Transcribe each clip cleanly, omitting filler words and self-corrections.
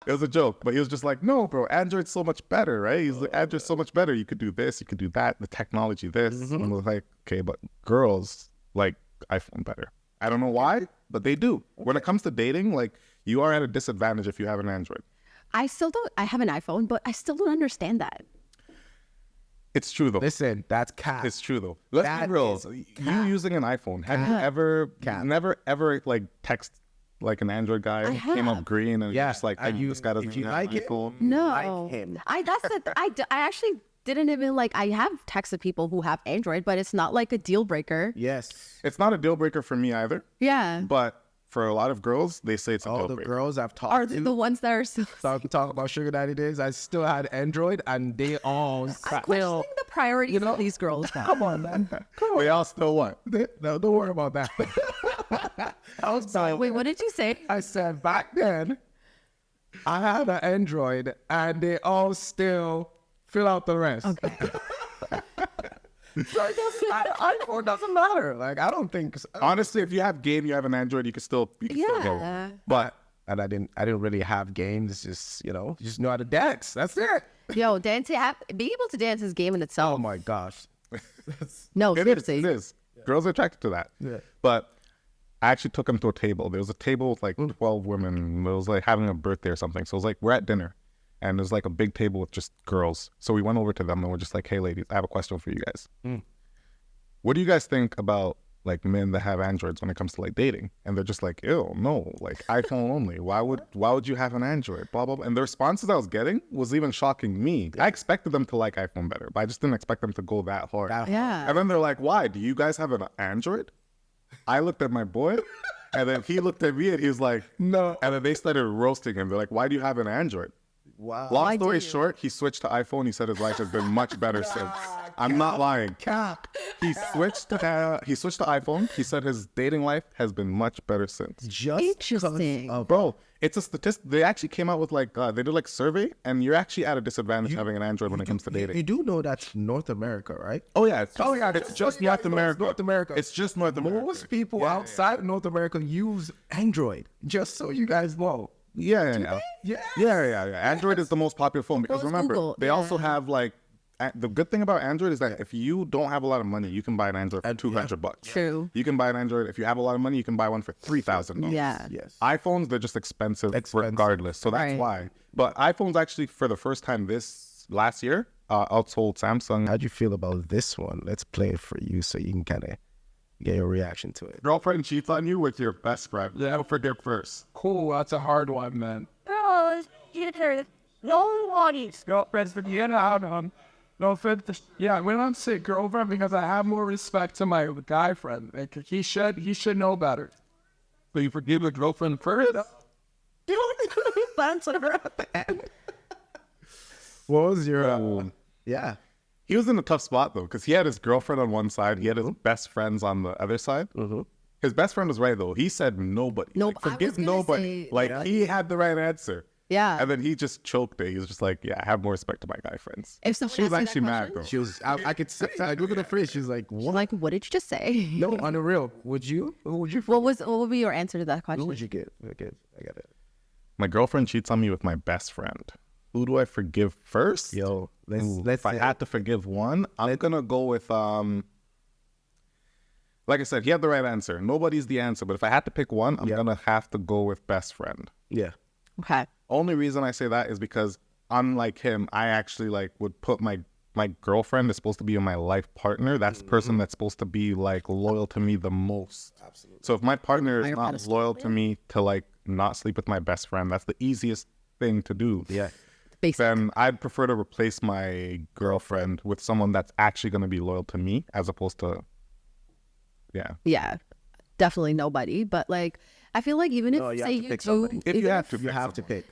It was a joke, but he was just like, no, bro, Android's so much better, right? He's like, Android's so much better. You could do this, you could do that, the technology, this. And I was like, okay, but girls like iPhone better. I don't know why, but they do. When it comes to dating, like, you are at a disadvantage if you have an Android. I have an iPhone, but I still don't understand that. It's true, though. Listen, that's cap. It's true, though. Let's That be real. is You using an iPhone, have you ever, never, ever, like, text like an Android guy came up have. green and Yeah, you're just like, this guy doesn't if you have like an it, iPhone. No, like him. I actually didn't even like. I have texted people who have Android, but it's not like a deal breaker. Yes. It's not a deal breaker for me either, Yeah, but for a lot of girls, they say it's a All deal the breaker. girls I've are talked to, the ones that are still talk about sugar daddy days, I still had Android, and they all questioning the priorities of these girls. Come on, man. They all still what? No, don't worry about that. I was telling, Wait, what did you say? I said back then, I had an Android, and they all still fill out the rest. Okay. So I guess iPhone doesn't matter. Like, I don't think. Honestly, if you have game, you have an Android, you can still go. Yeah. But And I didn't really have games. It's just, you just know how to dance. That's it. Yo, being able to dance is game in Oh itself. my gosh. No, it seriously. is. Girls are attracted to that. Yeah. But I actually took him to a table. There was a table with like 12 women. It was like having a birthday or something. So it was like, we're at dinner. And there's like a big table with just girls. So we went over to them and we're just like, hey, ladies, I have a question for you guys. What do you guys think about like men that have Androids when it comes to like dating? And they're just like, ew, no, like iPhone only. Why would you have an Android? Blah, blah, blah. And the responses I was getting was even shocking me. I expected them to like iPhone better, but I just didn't expect them to go that hard. Yeah. And then they're like, why? Do you guys have an Android? I looked at my boy, and then he looked at me and he was like, No. and then they started roasting him. They're like, why do you have an Android? Wow. Long Why story do you? short, he switched to iPhone. He said his life has been much better since. I'm not lying. Cap. He switched to iPhone. He said his dating life has been much better since. Just Interesting. Bro, it's a statistic. They actually came out with like they did like survey, and you're actually at a disadvantage having an Android when it comes to dating. You do know that's North America, right? Oh yeah, it's it's just North America. North America. It's just North America. Most people outside North America use Android. Just so you guys know. Yeah. Android is the most popular phone because So is remember, Google, they also have like the good thing about Android is that if you don't have a lot of money, you can buy an Android for $200. True. You can buy an Android if you have a lot of money. You can buy one for $3,000. Yeah. Yes. iPhones, they're just expensive regardless. So that's Right. why. But iPhones actually, for the first time this last year, outsold Samsung. How'd you feel about this one? Let's play it for you so you can kind of get your reaction to it. Girlfriend cheats on you with your best friend. Yeah, forgive first. Cool, that's a hard one, man. Oh, no worries. Girlfriends, but yeah, no offense. Yeah, we don't say girlfriend because I have more respect to my guy friend. Like, he should know better. But you forgive a girlfriend first? What was your yeah? He was in a tough spot though, because he had his girlfriend on one side, he had his best friends on the other side. His best friend was right though. He said nobody. No, Like, I was forgive gonna nobody. say- Like he had the right answer. Yeah. And then he just choked it. He was just like, "Yeah, I have more respect to my guy friends." If someone She was asked me actually that mad question, though. She was. I could see. I look at her face. She's like, I'm "What? like, what did you just say? No, on the real. Would you? Who would you? What would be your answer to that Who question? would you get? Okay, I got it. My girlfriend cheats on me with my best friend. Who do I forgive first? Yo, let's Ooh, let's. if I had to forgive one, I'm gonna go with like I said, he had the right answer. Nobody's the answer, but if I had to pick one, I'm gonna have to go with best friend. Yeah. Okay. Only reason I say that is because unlike him, I actually like would put my girlfriend is supposed to be my life partner. That's the person that's supposed to be like loyal to me the most. Absolutely. So if my partner is Higher not pedestal. loyal to me to like not sleep with my best friend, that's the easiest thing to do. Yeah. Basic. Then I'd prefer to replace my girlfriend with someone that's actually going to be loyal to me as opposed to, Yeah. Definitely nobody. But like, I feel like even if No, you say have to you pick do, somebody. if you even have to, You pick have to someone.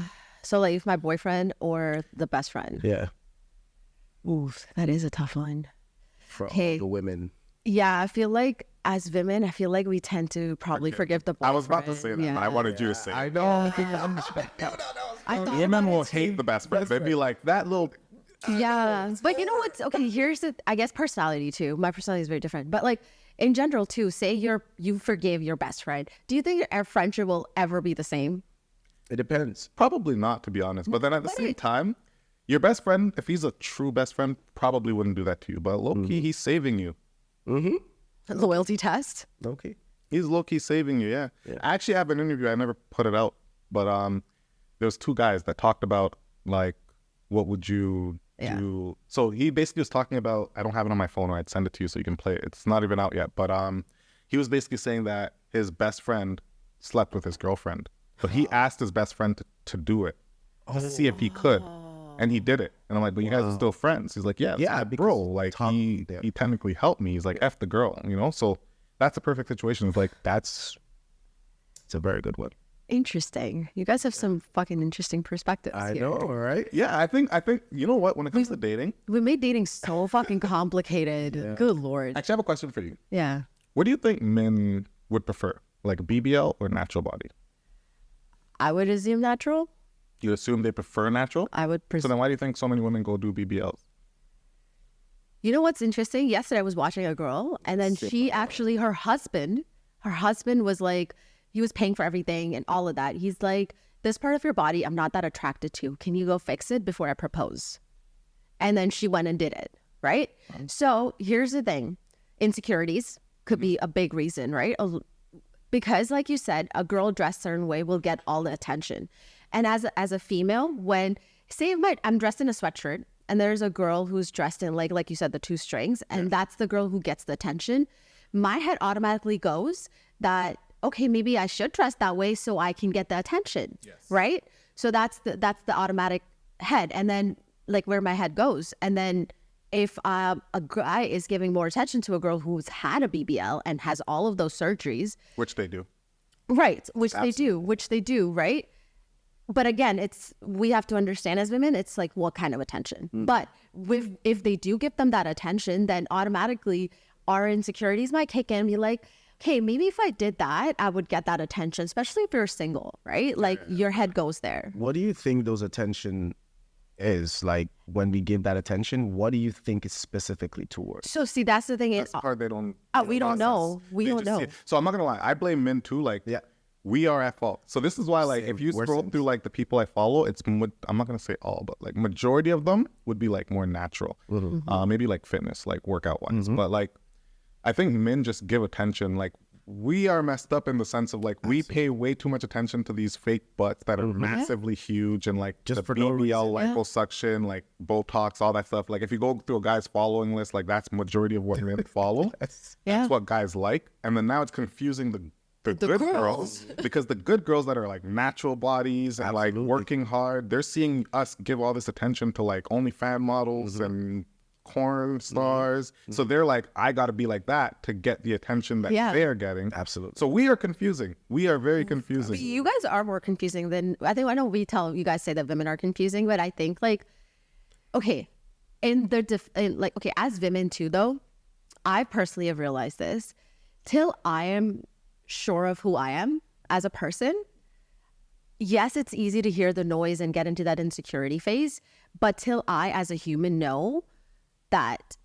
pick. so like if my boyfriend or the best friend. Yeah. Oof, that is a tough one. For Hey. all the women. Yeah, I feel like as women, I feel like we tend to probably forgive the I boyfriend. was about to say that, Yeah. but I wanted you to say I it. know. I thought Women about will it too. hate the best friend. They'd be like, that little... Yeah, but you know what's okay? Here's the, I guess, personality too. My personality is very different, but like in general too. Say you forgive your best friend. Do you think your friendship will ever be the same? It depends. Probably not, to be honest. But then at the same time, your best friend, if he's a true best friend, probably wouldn't do that to you. But low-key, he's saving you. Loyalty test. Okay. He's low-key saving you, yeah. I actually have an interview. I never put it out. But there was two guys that talked about, like, what would you do? So he basically was talking about, I don't have it on my phone, or I'd send it to you so you can play it. It's not even out yet. But he was basically saying that his best friend slept with his girlfriend. But he asked his best friend to do it, to see if he could. And he did it. And I'm like, but you guys are still friends. He's like, yeah, bro. Like, he technically helped me. He's like, F the girl, you know? So that's a perfect situation. It's like, it's a very good one. Interesting. You guys have some fucking interesting perspectives. I here. know, right? Yeah, I think, you know what? When it comes to dating, We made dating so fucking complicated. Good Lord. actually, I have a question for you. Yeah. What do you think men would prefer? Like BBL or natural body? I would assume natural. You assume they prefer natural? I would So presume. then why do you think so many women go do BBLs? You know what's interesting? Yesterday I was watching a girl, and then she actually, her husband was like, he was paying for everything and all of that. He's like, this part of your body, I'm not that attracted to. Can you go fix it before I propose? And then she went and did it, right? So here's the thing. Insecurities could be a big reason, right? Because like you said, a girl dressed a certain way will get all the attention. And as a female, when, say I'm dressed in a sweatshirt, and there's a girl who's dressed in like you said, the two strings, and that's the girl who gets the attention, my head automatically goes that, okay, maybe I should dress that way so I can get the attention, right? So that's the automatic head, and then like where my head goes. And then if a guy is giving more attention to a girl who's had a BBL and has all of those surgeries, Which they do. right, which they do, right? But again, we have to understand as women, it's like what kind of attention. But if they do give them that attention, then automatically our insecurities might kick in and be like, okay, maybe if I did that, I would get that attention, especially if you're single, right? Like your head goes there. What do you think those attention is? Like, when we give that attention, what do you think is specifically towards? So see, that's the thing. That's the part they don't. We don't know. We They don't just see know. it. So I'm not gonna lie. I blame men too. Like, we are at fault. So this is why, like, if you scroll through like the people I follow, I'm not gonna say all, but like majority of them would be like more natural. Maybe like fitness, like workout ones. But like, I think men just give attention. Like, we are messed up in the sense of like we pay way too much attention to these fake butts that are massively huge and like Just the for no BBL liposuction, like Botox, all that stuff. Like if you go through a guy's following list, like that's majority of what men follow. That's what guys like. And then now it's confusing the good girls because the good girls that are like natural bodies and like working hard, they're seeing us give all this attention to like OnlyFans models and porn stars. So they're like, I got to be like that to get the attention that they're getting. Absolutely. So we are confusing. We are very confusing. You guys are more confusing than I know we tell you guys say that women are confusing, but I think like, okay, as women too, though, I personally have realized this till I am sure of who I am as a person. Yes, it's easy to hear the noise and get into that insecurity phase, but till I, as a human, know that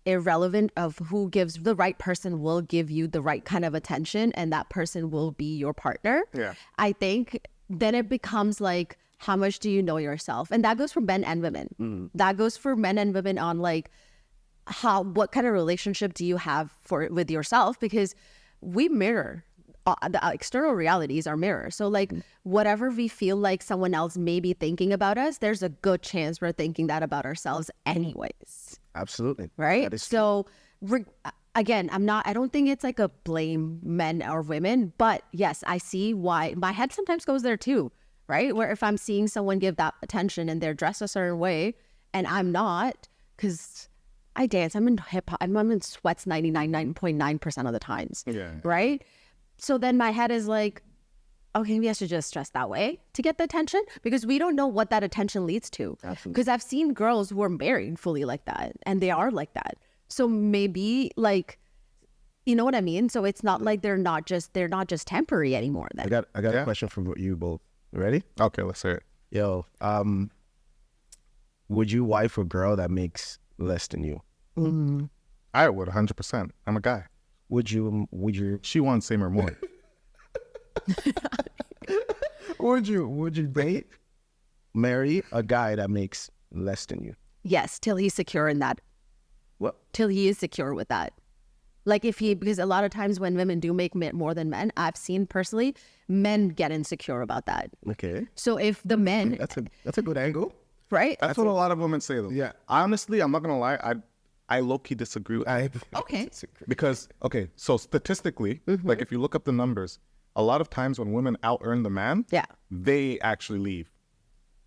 irrelevant of who gives, the right person will give you the right kind of attention and that person will be your partner. Yeah. I think then it becomes like, how much do you know yourself? And that goes for men and women. That goes for men and women on like, what kind of relationship do you have with yourself? Because we mirror. The external realities are mirror. So like whatever we feel like someone else may be thinking about us, there's a good chance we're thinking that about ourselves anyways. Absolutely. Right? That is So again, I don't think it's like a blame men or women, but yes, I see why my head sometimes goes there too, right? Where if I'm seeing someone give that attention and they're dressed a certain way and I'm not, because I dance, I'm in hip hop, I'm in sweats 99.9% of the times. Yeah. Right? So then my head is like, okay, maybe I should just dress that way to get the attention, because we don't know what that attention leads to. Because I've seen girls who are married fully like that and they are like that. So maybe like, you know what I mean? So it's not like they're not just temporary anymore then. I got a question for you both. Ready? Okay, let's hear it. Yo, would you wife a girl that makes less than you? I would 100%. I'm a guy. Would you? She wants same or more. Would you date, marry a guy that makes less than you? Yes, till he's secure in that. What? Till he is secure with that. Like because a lot of times when women do make more than men, I've seen personally, men get insecure about that. Okay. So if the men, That's a good angle. right? That's what a lot of women say though. Yeah. Honestly, I'm not gonna lie. I low-key disagree with Okay. because so statistically, like if you look up the numbers, a lot of times when women out-earn the man, Yeah. they actually leave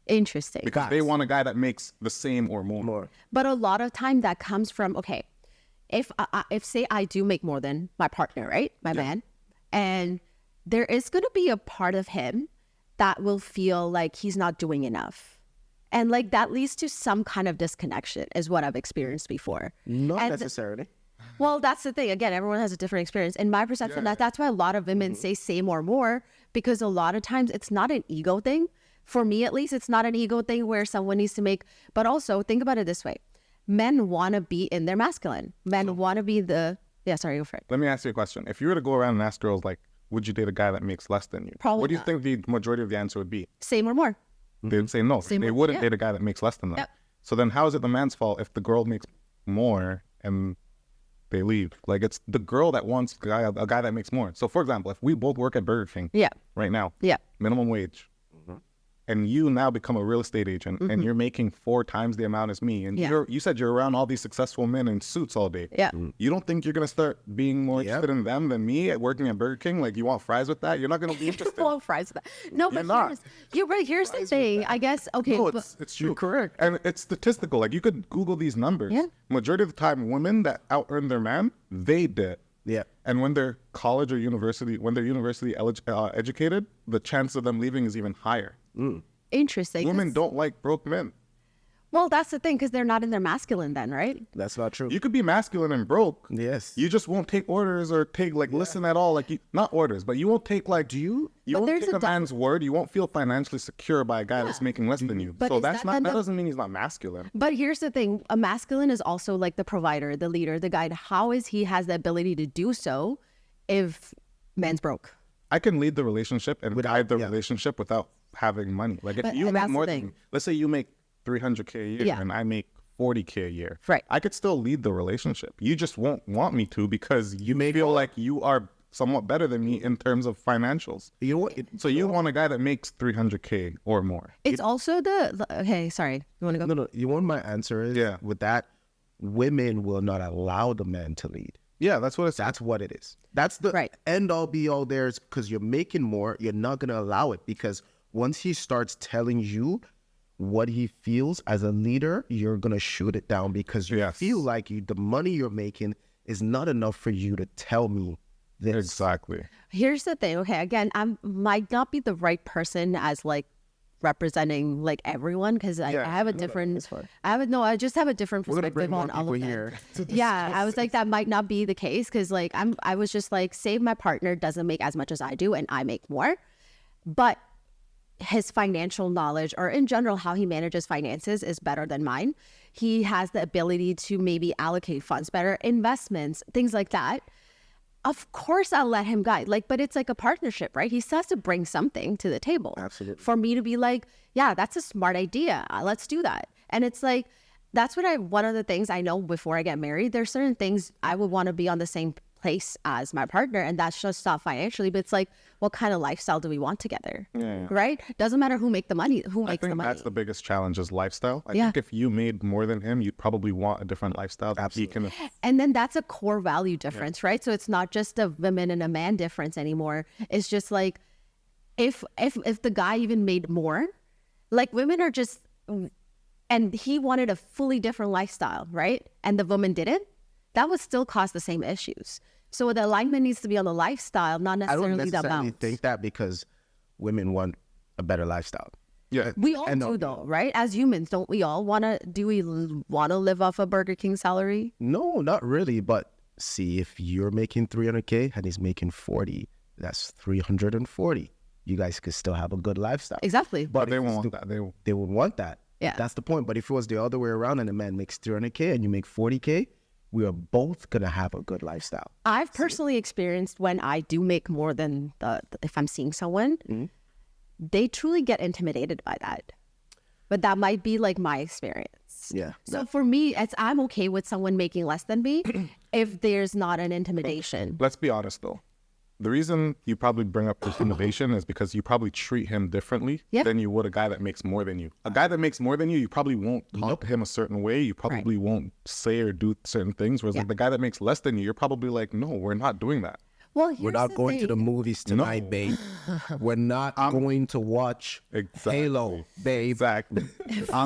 Interesting. because they want a guy that makes the same or more. But a lot of time that comes from, okay, if say I do make more than my partner, right? My man, and there is going to be a part of him that will feel like he's not doing enough. And like that leads to some kind of disconnection is what I've experienced before. Not And- necessarily. Well, that's the thing. Again, everyone has a different experience. In my perception, that's why a lot of women say same or more, because a lot of times it's not an ego thing. For me, at least, it's not an ego thing where someone needs to make, but also think about it this way. Men want to be in their masculine. Men want to be sorry, go for it. Let me ask you a question. If you were to go around and ask girls like, would you date a guy that makes less than you? Probably What do you not. think the majority of the answer would be? Same or more. They would say no. Same They with- wouldn't yeah. date a guy that makes less than them. Yep. So then how is it the man's fault if the girl makes more and they leave? Like it's the girl that wants a guy that makes more. So for example, if we both work at Burger King Yeah. right now, Yeah. minimum wage, and you now become a real estate agent and you're making 4 times the amount as me, and Yeah. you said you're around all these successful men in suits all day. Yeah. You don't think you're gonna start being more interested in them than me at working at Burger King? Like you want fries with that? You're not gonna be interested. Well, fries with that. No, but not. here's the thing. I guess, okay. No, but- it's true. Correct. And it's statistical. Like you could Google these numbers. Yeah. Majority of the time, women that out earn their man, they did. Yeah. And when they're college or university, when they're university educated, the chance of them leaving is even higher. Interesting. Women don't like broke men. Well, that's the thing, because they're not in their masculine then, right? That's not true. You could be masculine and broke. Yes. You just won't take orders or take listen at all. Like not orders, but you won't take you But won't there's take a a man's word. You won't feel financially secure by a guy that's making less than you. But So is that's that not then that the- doesn't mean he's not masculine. But here's the thing. A masculine is also like the provider, the leader, the guide. How is he has the ability to do so if man's broke? I can lead the relationship and guide the relationship without having money. Like if But- you and make that's the more thing. than, let's say you make 300K a year Yeah. and I make 40K a year. Right. I could still lead the relationship. You just won't want me to because you may feel like you are somewhat better than me in terms of financials. You know what? So you want a guy that makes 300K or more. It's also okay, sorry. You want to go? No. You want my answer is? Yeah. With that, women will not allow the man to lead. Yeah, that's what it's. That's what it is. That's the Right. end all be all there is because you're making more, you're not going to allow it because once he starts telling you what he feels as a leader, you're going to shoot it down because you Yes. feel like the money you're making is not enough for you to tell me this. Exactly. Here's the thing. Okay, again, I might not be the right person as like representing like everyone because I have a different. I just have a different We're going to perspective bring more on all people of that. here. Yeah, I was like, that might not be the case because like I was just like, say my partner doesn't make as much as I do and I make more, but his financial knowledge or in general how he manages finances is better than mine. He has the ability to maybe allocate funds better, investments, things like that. Of course I'll let him guide. Like, but it's like a partnership, right? He still has to bring something to the table. Absolutely. For me to be like, yeah, that's a smart idea. Let's do that. And it's like, that's what one of the things I know before I get married, there's certain things I would want to be on the same place as my partner. And that's just not financially, but it's like, what kind of lifestyle do we want together? Yeah. Right? Doesn't matter who makes the money, who I makes the think money. that's the biggest challenge is lifestyle. I Yeah. think if you made more than him, you'd probably want a different lifestyle. That he can. And then that's a core value difference, right? So it's not just a woman and a man difference anymore. It's just like if the guy even made more, like women are just, and he wanted a fully different lifestyle, right? And the woman didn't, that would still cause the same issues. So the alignment needs to be on the lifestyle, not I don't necessarily the necessarily amount. think that because women want a better lifestyle. Yeah. We all And do though, right? As humans, don't we all do we want to live off a Burger King salary? No, not really. But see, if you're making 300K and he's making 40, that's 340. You guys could still have a good lifestyle. Exactly. But they if won't it's want that. They would want that. Yeah. That's the point. But if it was the other way around and a man makes 300K and you make 40K, we are both going to have a good lifestyle. I've personally experienced when I do make more than if I'm seeing someone, they truly get intimidated by that. But that might be like my experience. Yeah. So for me, I'm okay with someone making less than me if there's not an intimidation. Let's be honest though. The reason you probably bring up intimidation is because you probably treat him differently Yep. than you would a guy that makes more than you. A guy that makes more than you probably won't talk to him a certain way. You probably won't say or do certain things. Whereas like the guy that makes less than you, you're probably like, no, we're not doing that. Well, We're here's not the going to the thing. movies tonight, babe. We're not going to watch Exactly. Halo, babe. Exactly. I'm